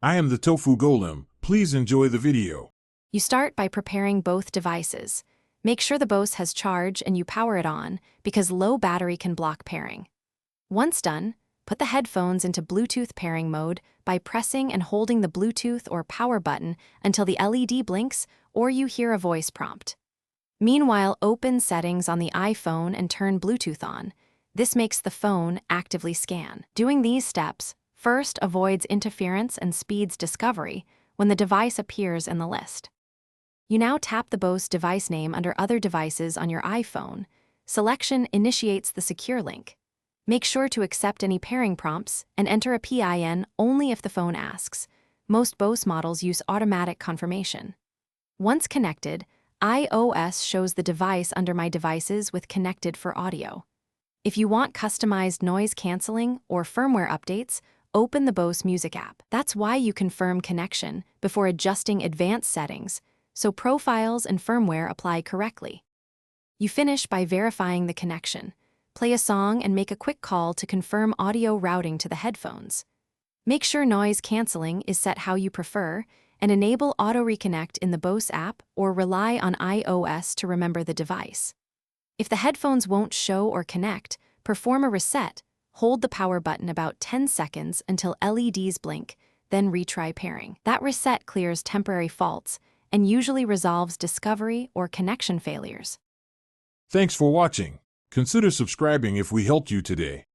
I am the Tofu Golem. Please enjoy the video. You start by preparing both devices. Make sure the Bose has charge and you power it on because low battery can block pairing. Once done, put the headphones into Bluetooth pairing mode by pressing and holding the Bluetooth or power button until the LED blinks or you hear a voice prompt. Meanwhile, open Settings on the iPhone and turn Bluetooth on. This makes the phone actively scan. Doing these steps first avoids interference and speeds discovery when the device appears in the list. You now tap the Bose device name under Other Devices on your iPhone. Selection initiates the secure link. Make sure to accept any pairing prompts and enter a PIN only if the phone asks. Most Bose models use automatic confirmation. Once connected, iOS shows the device under My Devices with Connected for audio. If you want customized noise canceling or firmware updates, open the Bose Music app. That's why you confirm connection before adjusting advanced settings, so profiles and firmware apply correctly. You finish by verifying the connection. Play a song and make a quick call to confirm audio routing to the headphones. Make sure noise canceling is set how you prefer, and enable auto reconnect in the Bose app or rely on iOS to remember the device. If the headphones won't show or connect, perform a reset. Hold the power button about 10 seconds until LEDs blink, then retry pairing. That reset clears temporary faults and usually resolves discovery or connection failures. Thanks for watching. Consider subscribing if we helped you today.